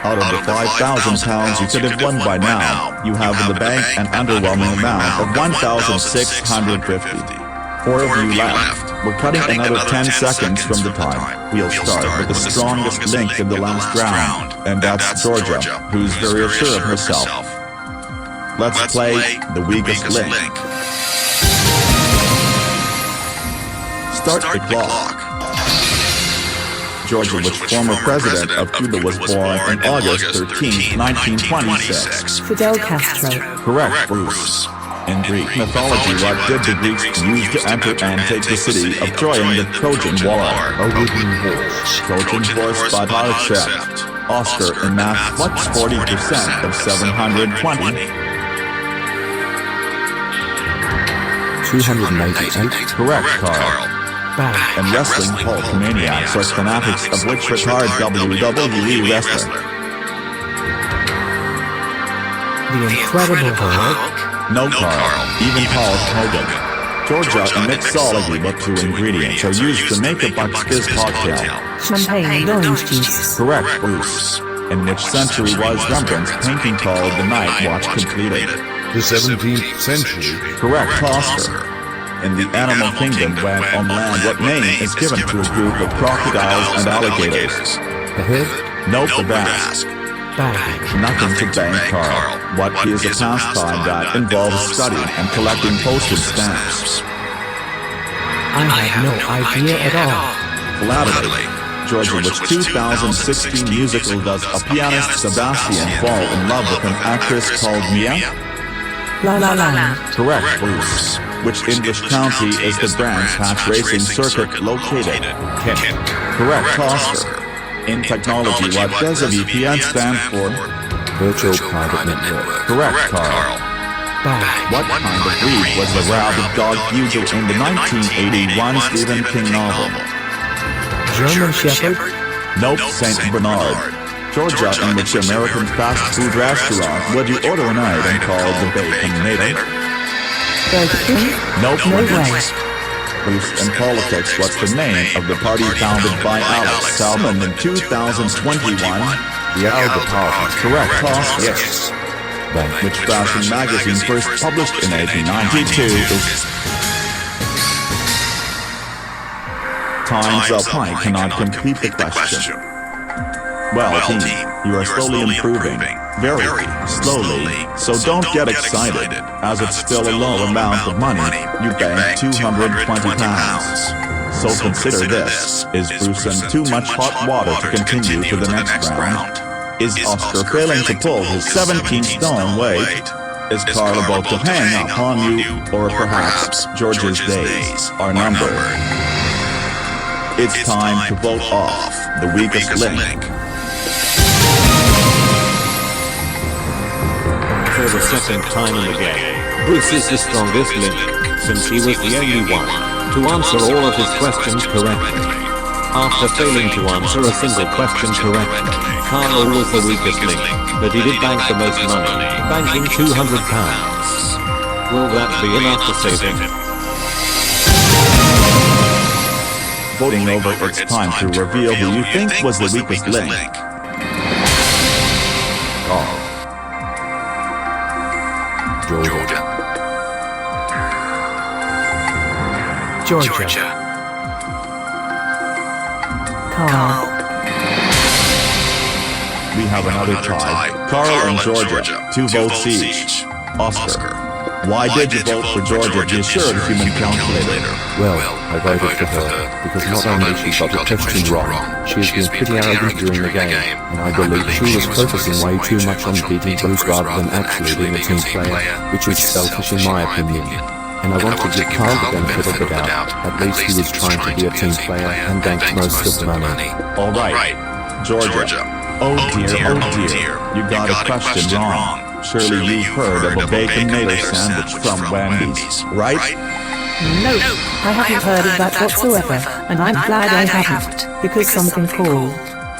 Out of the 5,000 pounds you could have won by now, you have in the bank an underwhelming amount of 1,650. 4 of you left. We're cutting another 10 seconds from the time. We'll start with the strongest link in the last round, and that's Georgia, who's very sure of herself. Let's play the weakest link. Start the clock. Georgia, which former president of Cuba was born on August 13, 1926? Fidel Castro. Correct, Bruce. In Greek mythology, what did the Greeks use to enter and take the city of Troy in the Trojan War? A wooden horse. Trojan horse, but accept. Oscar, in math, what's 40% of 720? 288. Correct, Carl. In wrestling, Hulkamaniacs are fanatics of which retired WWE wrestler? The Incredible Hulk. No, Carl. Even Hulk Hogan. Georgia and mixology, what 2 ingredients are used to make a Bucks Fizz cocktail? Champagne and orange juice. Correct, Bruce. In which century was Rembrandt's painting called The Night Watch completed? The 17th century. Correct, Oscar. In the animal kingdom, when on land, what name is given to a group of crocodiles and alligators? The head? Nope, the basque. Bag. Nothing to bank, Carl. What is a pastime that involves studying and collecting postage stamps? I have no idea at all. Collaterally. Georgia, which 2016 musical does a pianist Sebastian fall in love with an actress called Mia? La La Land. Correct, Bruce. Which English county is the Brands Hatch Racing Circuit located? Kent. Correct, Oscar. In technology, what does a VPN stand for? Virtual Private Network. Correct, Carl. Bag. What kind of breed was the rabid dog Bugle in the 1981 Stephen King novel? German Shepherd. Nope, Saint Bernard. Georgia, in which American fast food restaurant would you order an item called the Baconator? Burger King. Nope, No way. Bruce, in politics, what's the name of the party founded by Alex Salmon in 2021? The Alga Party. Correct, Oscar. Yes. Which fashion magazine first published in 1892 is... Time's up, I cannot complete the question. Well, team, you are slowly improving. Very slowly, so don't get excited, as it's still a low amount of money. You bank 220 pounds. So consider this, is Bruce in too much hot water to continue to the next round? Is Oscar failing to pull his 17-stone weight? Is Carl about to hang up on you, or perhaps George's days are numbered? It's time to vote off the weakest link. For the second time in the game, Bruce is the strongest link, since he was the only one to answer all of his questions correctly. After failing to answer a single question correctly, Carl was the weakest link, but he did bank the most money, banking £200. Will that be enough to save him? Voting over, it's time to reveal who you think was the weakest link. Carl. Georgia. Georgia. Carl. We have another tie. Carl and Georgia, 2 votes each. Oscar, why did you vote for Georgia, the assured human calculator? Well, I voted for her because not only she got the question wrong, she has been pretty arrogant during the game, and I believe she was focusing way too much on beating Bruce rather than actually being a team player, which is selfish in my opinion. And I want to give Carl the benefit of the doubt. At least he was trying to be a team player and banked most of the money. Alright, Georgia. Oh dear, you got a question wrong. Surely you've heard of a Baconator sandwich from Wendy's, right? No, I haven't heard of that whatsoever, and I'm glad I haven't, because something called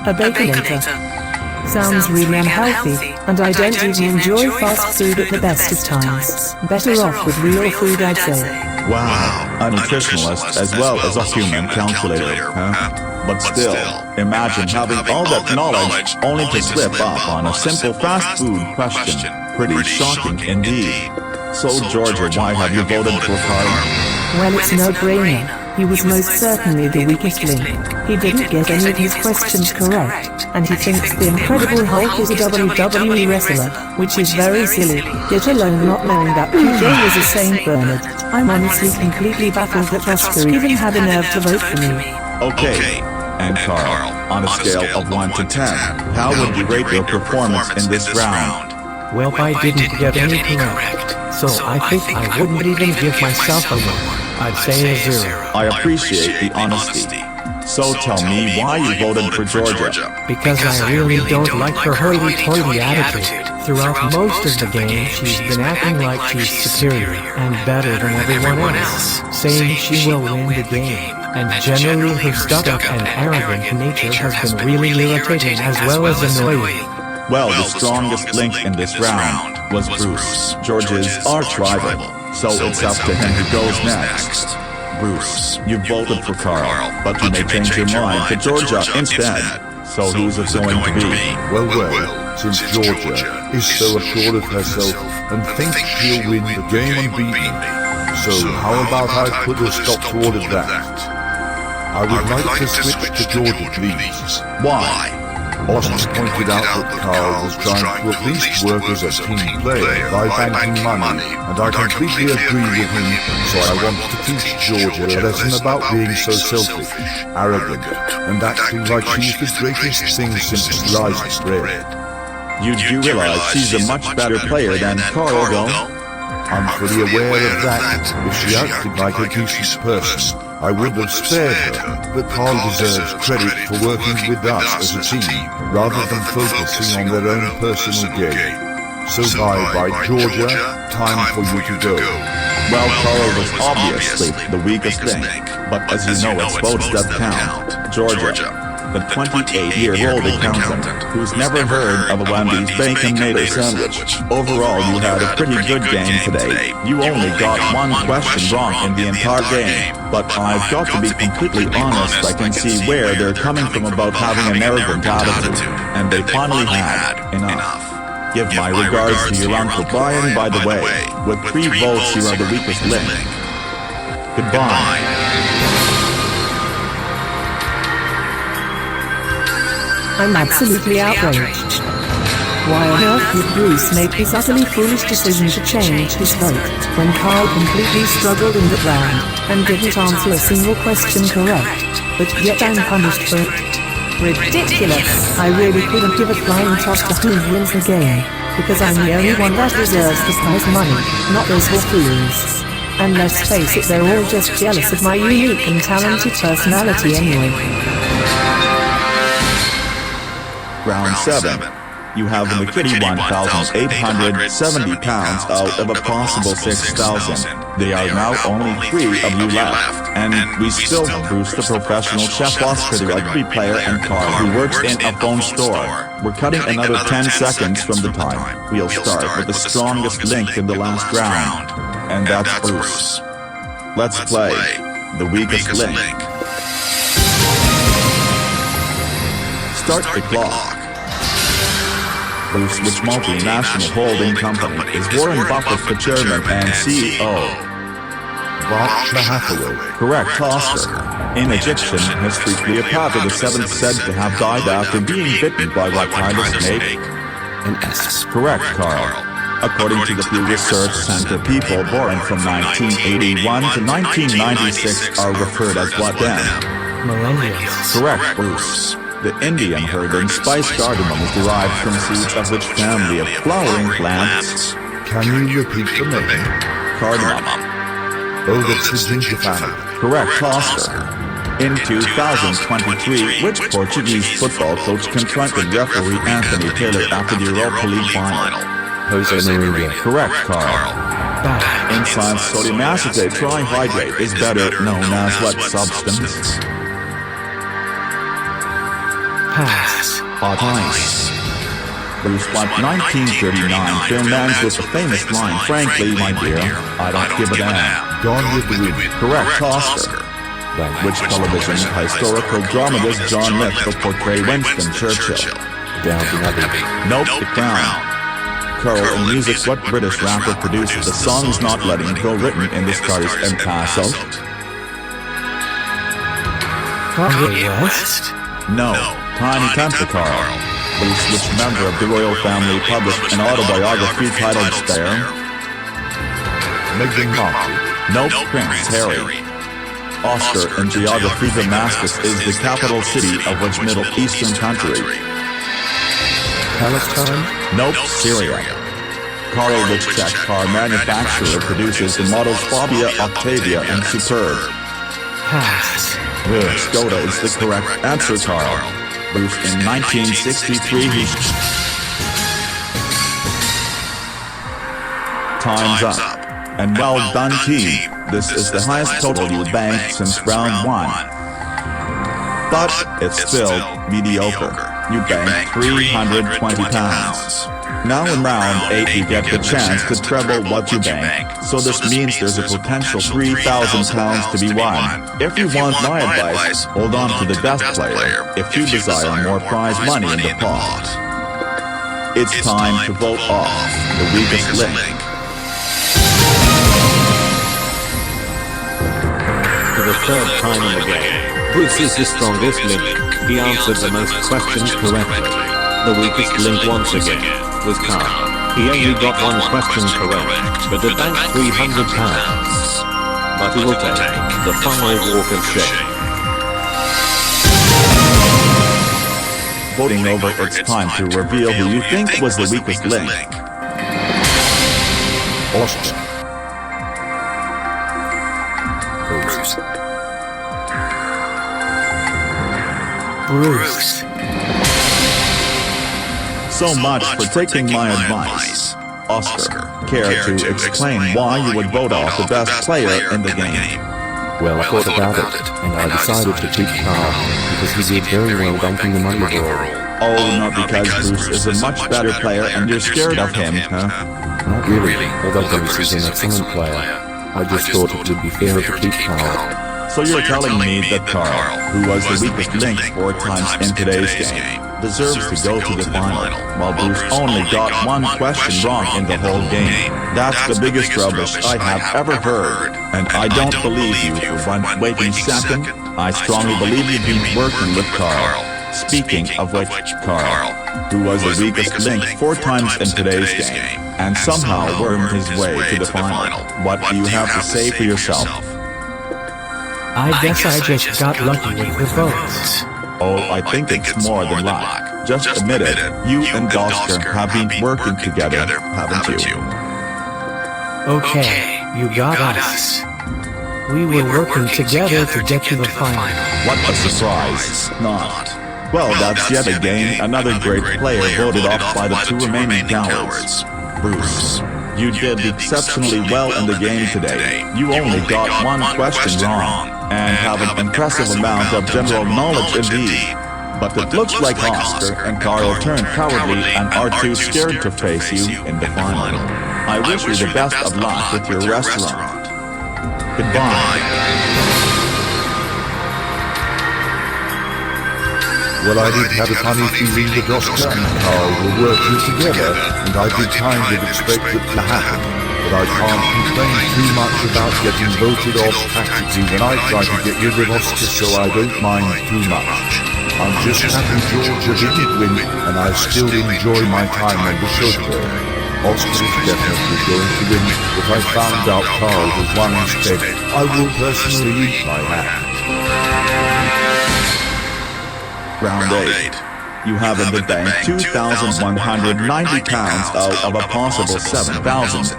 a Baconator sounds really unhealthy, and I don't even enjoy fast food at the best of times. Better off with real food, I'd say. Wow, a nutritionalist as well as a human calculator, huh? But still, imagine having all that knowledge only to slip up on a simple fast food question. Pretty shocking indeed. So Georgia, why have you voted for Carl? Well, it's no-brainer. He was most certainly the weakest link. He didn't get any of his questions correct, and he thinks the Incredible Hulk is a WWE wrestler, which is very silly, let alone not knowing that PJ was a Saint Bernard. I'm honestly completely baffled that Oscar even had a nerve to vote for me. Okay, and Carl, on a scale of 1 to 10, how would you rate your performance in this round? Well, I didn't get any correct, so I think I wouldn't even give myself a 1. I'd say a 0. I appreciate the honesty. So tell me why you voted for Georgia. Because I really don't like her hoity-toity attitude. Throughout most of the game, she's been acting like she's superior and better than everyone else, saying she will win the game. And generally her stuck-up and arrogant nature has been really irritating as well as annoying. Well, the strongest link in this round was Bruce, George's arch-rival. So it's up to him who goes next. Bruce, you voted for Carl, but you may change your mind to Georgia instead. So who's it going to be? Well, since Georgia is so assured of herself and thinks she'll win the game unbeaten, so how about I put a stop to all of that? I would like to switch to Georgia, please. Why? Austin pointed out that Carl was trying to at least work as a team player by banking money, and I completely agree with him, so I want to teach Georgia a lesson about being so selfish, arrogant, and acting like she's the greatest thing since sliced bread. You do realize she's a much better player than Carl, though? I'm fully aware of that. If she acted like a decent person, I would have spared her, but Carl deserves credit for working with us as a team, rather than focusing on their own personal gain. So bye, Georgia, time for you to go. Well, Carl was obviously the weakest link, but as you know, it's votes that count. Georgia, the 28-year-old accountant who's never heard of a Wendy's bacon nader sandwich. Overall, you had a pretty good game today. You only got one question wrong in the entire game. But I've got to be completely honest, I can see where they're coming from about having an arrogant attitude. And they finally had enough. Give my regards to your Uncle Brian, by the way. With 3 votes, you are the weakest link. Goodbye. I'm absolutely outraged. Why on earth would Bruce make this utterly foolish decision to change his vote when Carl completely struggled in the round and didn't answer a single question correct, but yet I'm punished for it? Ridiculous! I really couldn't give a flying toss to who wins the game, because I'm the only one that deserves the prize money, not those buffoons. And let's face it, they're all just jealous of my unique and talented personality anyway. Round 7. You have McKitty 1,870 pounds out of a possible 6,000. There are now only 3 of you left, and we still have Bruce the professional chef, Oscar the rugby player, and Carl who works in a phone store. We're cutting another 10 seconds from the time. We'll start with the strongest link in the last round, and that's Bruce. Let's play the weakest link. Start the clock. Bruce, which multinational holding company is Warren Buffett the chairman and CEO? Berkshire Hathaway. Correct, Oscar. In Egyptian history, Cleopatra the 7th said to have died after being bitten by what kind of snake? An S. Correct, Carl. According to the Pew Research Center, people born from 1981 to 1996 are referred as what then? Millennials. Correct, Bruce. The Indian herb in spice cardamom is derived from seeds of which family of flowering plants? Can you repeat the name? Cardamom. Oh, that's the ginger family. Correct, Oscar. In 2023, which Portuguese football coach confronted referee Anthony Taylor after the Europa League final? Jose Mourinho. Correct, Carl. In science, sodium acetate trihydrate is better known as what substance? Pass. Hot ice. Bruce, what 1939 film ends with the famous line, frankly, my dear, I don't give a damn. Gone with the Wind. Correct, Oscar. Blank. Which television historical dramatist John Lithgow portray Winston Churchill? Downton Abbey. Nope, The Crown. Carl, in music, what British rapper produced the songs Not Letting It Go written in the Stars and Pass Out? Kanye West? No, Tiny Temper Carl. Bruce, which member of the royal family published an autobiography titled Spare? Meghan Markle. Nope, Prince Harry. Oscar, in geography, Damascus is the capital city of which Middle Eastern country? Palestine. Nope, Syria. Carl, which Czech car manufacturer produces the models Fabia, Octavia, and Superb? Pass. Skoda is the correct answer, Carl. Bruce, in 1963 he... Time's up. And well done, team. This is the highest total you banked since round 1. But it's still mediocre. You banked £320. Now in round 8 you get the chance to treble what you banked, so this means there's a potential £3,000 to be won. If you want my advice, hold on to the best player if you desire more prize money in the pot. It's time to vote off the weakest link. For the third time in the game, Bruce is the strongest link. He answered the most questions correctly. The weakest link once again was Carl. He only got one question correct, but to bank £300. But he will take the final walk of shame. Voting over, it's time to reveal who you think was the weakest link. Oscar. Bruce. So much for taking my advice. Oscar, care to explain why you would vote off the best player in the game? Well, I thought about it, and I decided to keep Carl, because he did very well banking the money overall. Oh, not because Bruce is a much better player and you're scared of him, huh? Not really, although Bruce is an excellent player. I just thought it would be fair to keep Carl. So you're telling me that Carl, who was the weakest link 4 times in today's game, deserves to go to the final, while Bruce only got one question wrong in the whole game. That's the biggest rubbish I have ever heard, and I don't believe you for one waking second. I strongly believe you've been working with Carl. Speaking of which, Carl, who was the weakest link 4 times in today's game, and somehow wormed his way to the final. What do you have to say for yourself? I guess I just got lucky with the votes. Oh, I think it's more than luck. Just admit it, you and Oscar have been working together, haven't you? Okay, you got us. We were working together to get to the final. What a surprise. Not. Well, that's yet again another great player voted off by the 2 remaining cowards. Bruce, you did exceptionally well in the game today. You only got 1 question wrong, and have an impressive amount of general knowledge indeed. But it looks like Oscar and Carl turned cowardly and are too scared to face you in the final. I wish you the best of luck with your restaurant. Goodbye. Well, I did have a funny feeling that Oscar and Carl were working together, and I did kind of expect it to happen. But I can't complain too much about getting voted off tactically when I try to get rid of Oscar, so I don't mind too much. I'm just happy Georgia didn't win, and I still enjoy my time on the show today. Oscar is definitely going to win. If I found out Carl was won instead, I will personally eat my hat. Round 8. You have in the bank £2,190 out of a possible 7,000.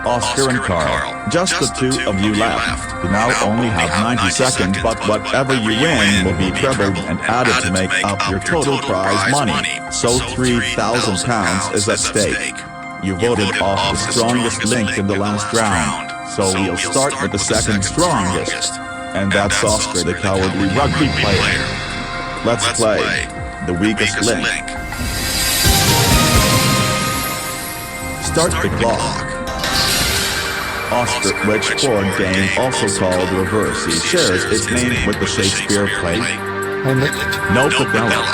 Oscar and Carl, just the 2 of you left. You now only have 90 seconds, but whatever you win will be trebled and added to make up your total prize money. So £3,000 is at stake. You voted off the strongest link in the last round, so we'll start with the second strongest. And that's Oscar, the cowardly rugby player. Let's play the weakest link. Start the clock. Oscar, which board game, also called Reversi, shares its name with the Shakespeare play? Hamlet. No, Othello.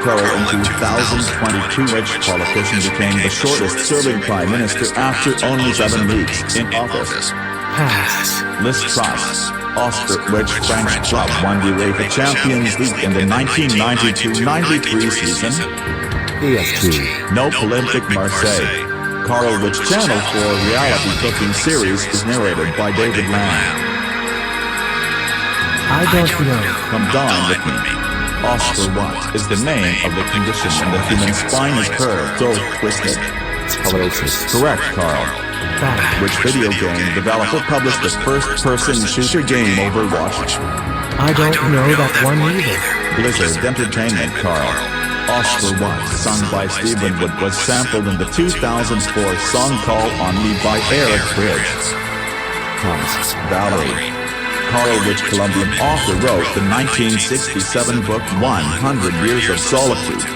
Carol, in 2022, which politician became the shortest-serving prime minister after only 7 weeks in office? Pass. Liz Truss. Oscar, which French club won the UEFA Champions League in the 1992-93 season? ESG. No, Olympic Marseille. Carl, which Channel 4 reality cooking series is narrated by David Lamb? I don't know. Come dine with me. Oscar, what is the name of the condition when the human spine is curved or twisted? Scoliosis. Correct, Carl. Bad. Which video game developer published the first-person shooter game Overwatch? I don't know that one either. Blizzard Entertainment, Carl. Oscar, what, sung by Stephen Wood, was sampled in the 2004 song Call on Me by Eric Bridges? Pass. Valerie. Carl, which Colombian author wrote the 1967 book 100 Years of Solitude?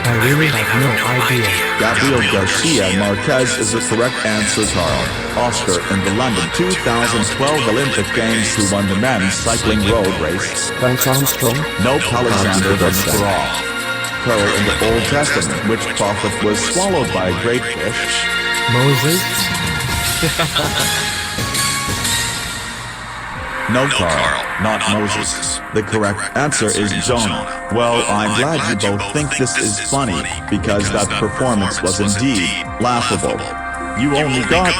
I really have no idea. Gabriel Garcia Marquez is the correct answer, Carl. Oscar, in the London 2012 Olympic Games, who won the men's cycling road race? Lance Armstrong. No, Alexander Van Carl, in the Old Testament, which prophet was swallowed by a great fish? Moses? No, Carl, not Moses. The correct answer is Jonah. Well, I'm glad you both think this is funny, because that performance was indeed laughable. You only got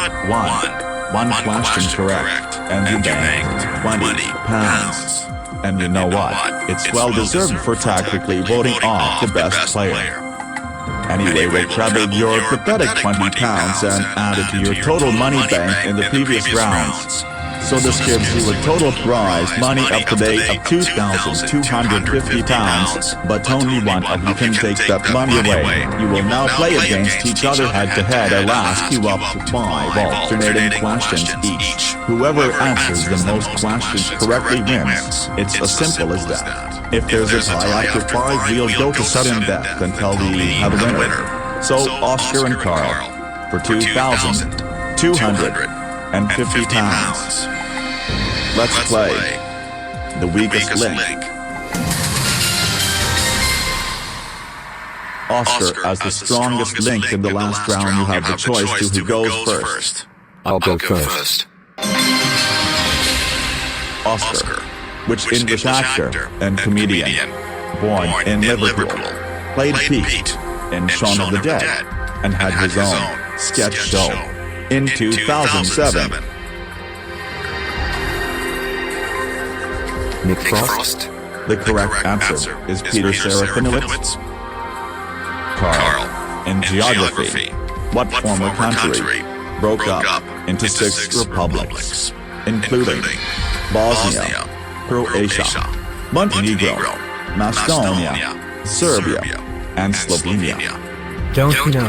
one question correct, and you banked £20. And you know what? It's well deserved for tactically voting off the best player. Anyway, we trebled your pathetic £20 and added to your total money bank in the previous rounds. So this gives you a total prize money up to date of £2,250, but only one of you can take that money away. You will now play against each other head-to-head. I'll ask you up to 5 alternating questions each. Whoever answers the most questions correctly wins. It's as simple as that. If there's a tie after 5, we'll go to sudden death until we have a winner. So, Oscar and Carl, for £2,250. Let's play the weakest link. Oscar, as the strongest link in the last round, you have the choice to who goes first. I'll go first. Oscar, which English actor and comedian, born in Liverpool, played Pete in Shaun of the Dead, and had his own sketch show in 2007? Nick Frost. The correct answer is Peter Serafinowicz. Carl, in geography, what former country broke up into 6 republics, including Bosnia, Croatia, Montenegro, Macedonia, Serbia, and Slovenia? Don't know.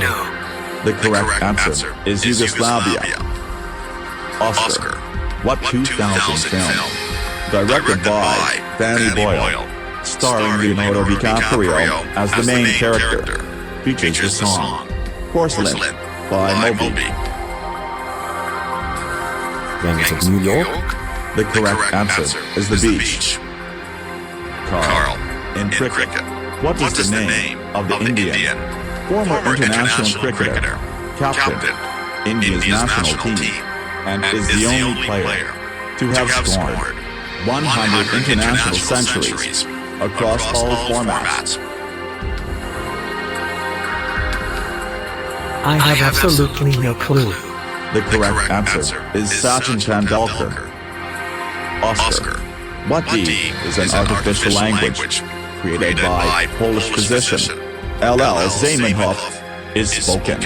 The correct answer is Yugoslavia. Oscar, what 2000 film, directed by Danny Boyle, starring Leonardo DiCaprio as the main character, features the song Porcelain by Moby? Gangs of New York. The correct answer is The Beach. Carl, in cricket, what is the name of the Indian former international cricketer, captain, India's national team, and is the only player to have scored 100 international centuries across all formats? I have absolutely no clue. The correct answer is Sachin Tendulkar. Oscar, what D is an artificial language created by Polish physician L.L. Zamenhof, is spoken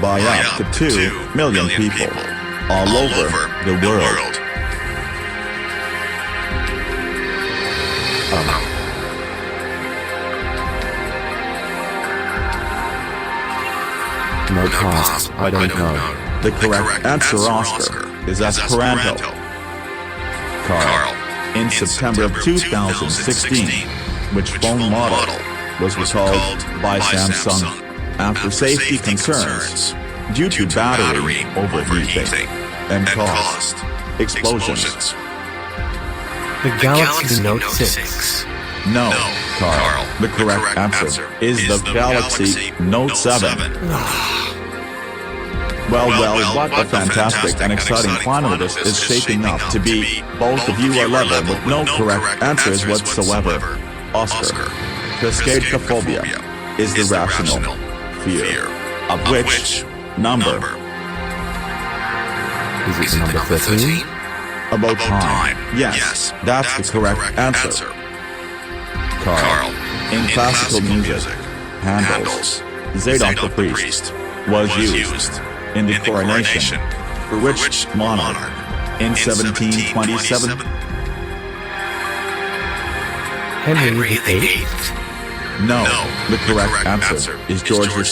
by up to 2 million people all over the world? No pass. I don't know. The correct answer, Oscar, is Esperanto. Carl, in September of 2016, which phone model was recalled by Samsung after safety concerns due to battery overheating? and caused explosions. The Galaxy Note 6. No, Carl. The correct answer is the Galaxy Note 7. Well, what a fantastic and exciting final this is shaping up to be. Both of you are level with no correct answers whatsoever. Oscar, cascadephobia is the rational fear of which number? Is it the number 13? About time. Yes, that's the correct answer. Carl, in classical music, Handel's Zadok the Priest was used in the coronation for which monarch in 1727? Henry VIII. No, the correct answer is George II.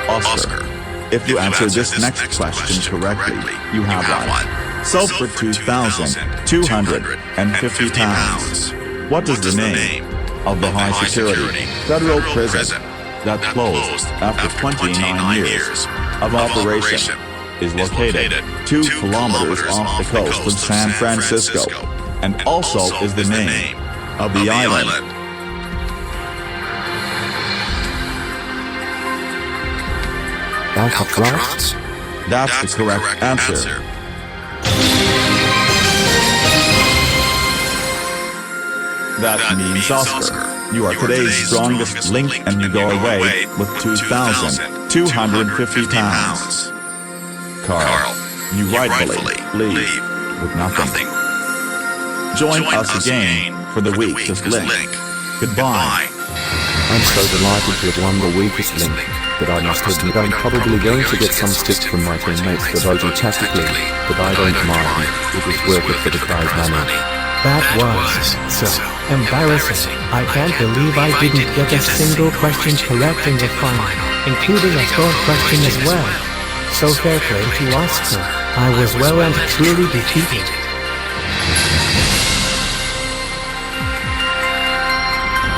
Oscar, if you answer this next question correctly, you have one. So for 2,250 pounds, what is the name of the high security federal prison that closed after 29 years of operation is located 2 kilometers off the coast of San Francisco, and also is the name of the island? Alcatraz? That's the correct answer. That means, Oscar, you are today's strongest link and you go away with 2,250 pounds. Carl, you rightfully leave with nothing. Join us again for the weakest link. Goodbye. I'm so delighted to have won the weakest link, but I must admit I'm probably going to get some stick from my teammates for voting tactically, but I don't mind. It was worth it for the prize money. That was so embarrassing. I can't believe I didn't get a single question correct in the final, including a third question as well. So fair play to Oscar. I was well and truly defeated.